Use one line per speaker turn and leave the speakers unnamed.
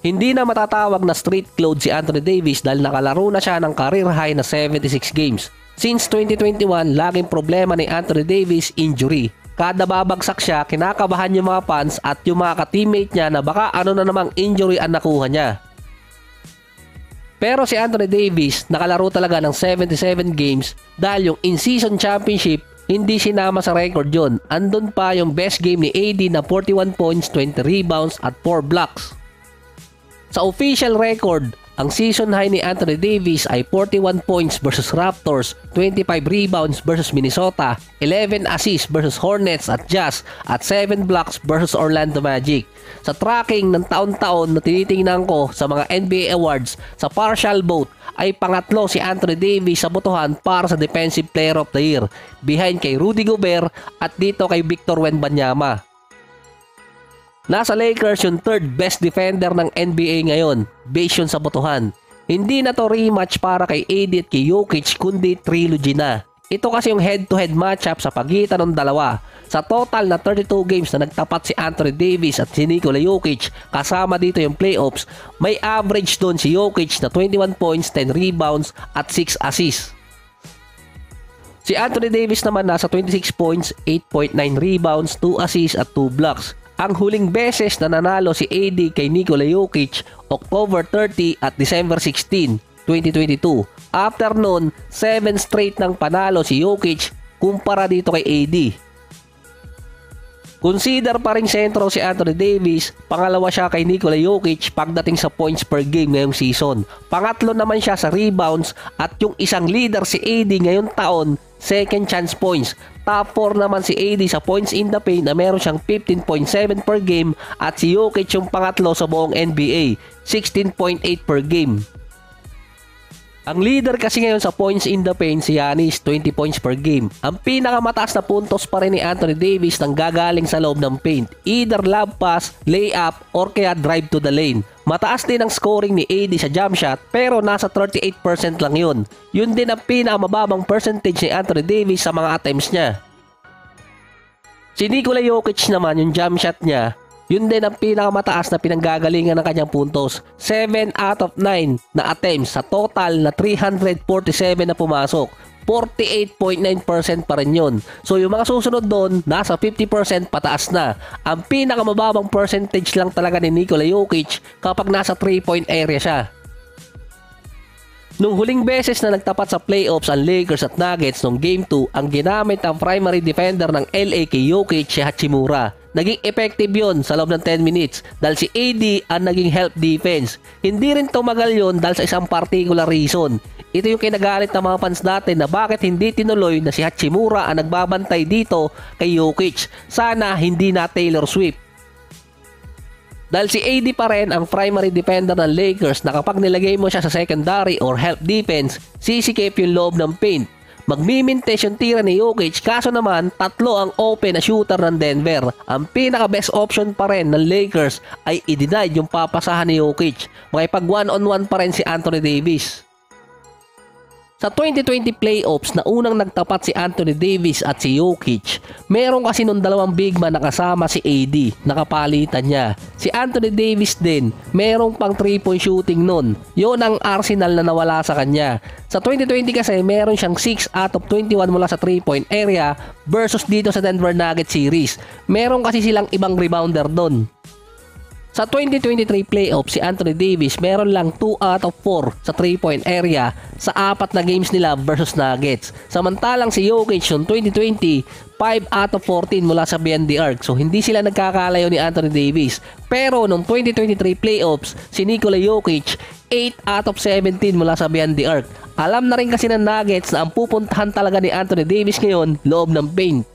Hindi na matatawag na street clothes si Anthony Davis dahil nakalaro na siya ng career high na 76 games. Since 2021, laging problema ni Anthony Davis injury. Kada babagsak siya, kinakabahan yung mga fans at yung mga ka-teammate niya na baka ano na namang injury ang nakuha niya. Pero si Anthony Davis nakalaro talaga ng 77 games dahil yung in-season championship hindi sinama sa record yon. Andun pa yung best game ni AD na 41 points, 20 rebounds at 4 blocks. Sa official record, ang season high ni Anthony Davis ay 41 points versus Raptors, 25 rebounds versus Minnesota, 11 assists versus Hornets at Jazz, at 7 blocks versus Orlando Magic. Sa tracking ng taon-taon na tinitingnan ko sa mga NBA awards, sa partial vote ay pangatlo si Anthony Davis sa botohan para sa Defensive Player of the Year, behind kay Rudy Gobert at dito kay Victor Wembanyama. Nasa Lakers yung third best defender ng NBA ngayon, based yun sa botohan. Hindi na to rematch para kay AD at kay Jokic kundi trilogy na. Ito kasi yung head-to-head matchup sa pagitan ng dalawa. Sa total na 32 games na nagtapat si Anthony Davis at si Nikola Jokic, kasama dito yung playoffs, may average doon si Jokic na 21 points, 10 rebounds at 6 assists. Si Anthony Davis naman nasa 26 points, 8.9 rebounds, 2 assists at 2 blocks. Ang huling beses na nanalo si AD kay Nikola Jokic, October 30 at December 16, 2022. After nun, 7 straight ng panalo si Jokic kumpara dito kay AD. Consider pa rin sentro si Anthony Davis, pangalawa siya kay Nikola Jokic pagdating sa points per game ngayong season. Pangatlo naman siya sa rebounds at yung isang leader si AD ngayong taon, second chance points. Top 4 naman si AD sa points in the paint na meron siyang 15.7 per game at si Jokic yung pangatlo sa buong NBA, 16.8 per game. Ang leader kasi ngayon sa points in the paint si Giannis, 20 points per game. Ang pinakamataas na puntos pa rin ni Anthony Davis nang gagaling sa loob ng paint, either lob pass, layup, or kaya drive to the lane. Mataas din ang scoring ni AD sa jump shot pero nasa 38% lang yun. Yun din ang pinakamababang percentage ni Anthony Davis sa mga attempts niya. Si Nikola Jokic naman, yung jump shot niya, yun din ang pinakamataas na pinanggagalingan ng kanyang puntos. 7 out of 9 na attempts sa total na 347 na pumasok. 48.9% pa rin yun. So yung mga susunod doon, nasa 50% pataas na. Ang pinakamababang percentage lang talaga ni Nikola Jokic kapag nasa 3-point area siya. Nung huling beses na nagtapat sa playoffs ang Lakers at Nuggets nung Game 2, ang ginamit ang primary defender ng LA kay Jokic si Hachimura. Naging effective yon sa loob ng 10 minutes dahil si AD ang naging help defense. Hindi rin tumagal yon dahil sa isang particular reason. Ito yung kinagalit ng mga fans natin na bakit hindi tinuloy na si Hachimura ang nagbabantay dito kay Jokic. Sana hindi na Taylor Swift. Dahil si AD pa rin ang primary defender ng Lakers na kapag nilagay mo siya sa secondary or help defense, sisikip yung loob ng paint. Magmimintes yung tira ni Jokic, kaso naman tatlo ang open na shooter ng Denver. Ang pinaka best option pa rin ng Lakers ay i-deny yung papasahan ni Jokic. Makipag one-on-one pa rin si Anthony Davis. Sa 2020 playoffs na unang nagtapat si Anthony Davis at si Jokic, meron kasi nung dalawang big man na kasama si AD, nakapalitan niya. Si Anthony Davis din, merong pang 3-point shooting nun. Yun ang arsenal na nawala sa kanya. Sa 2020 kasi meron siyang 6 out of 21 mula sa 3-point area versus dito sa Denver Nuggets series. Meron kasi silang ibang rebounder doon. Sa 2023 playoffs, si Anthony Davis meron lang 2 out of 4 sa 3-point area sa 4 na games nila versus Nuggets. Samantalang si Jokic noong 2020, 5 out of 14 mula sa beyond the arc. So hindi sila nagkakalayo ni Anthony Davis. Pero noong 2023 playoffs, si Nikola Jokic, 8 out of 17 mula sa beyond the arc. Alam na rin kasi ng Nuggets na ang pupuntahan talaga ni Anthony Davis ngayon, loob ng paint.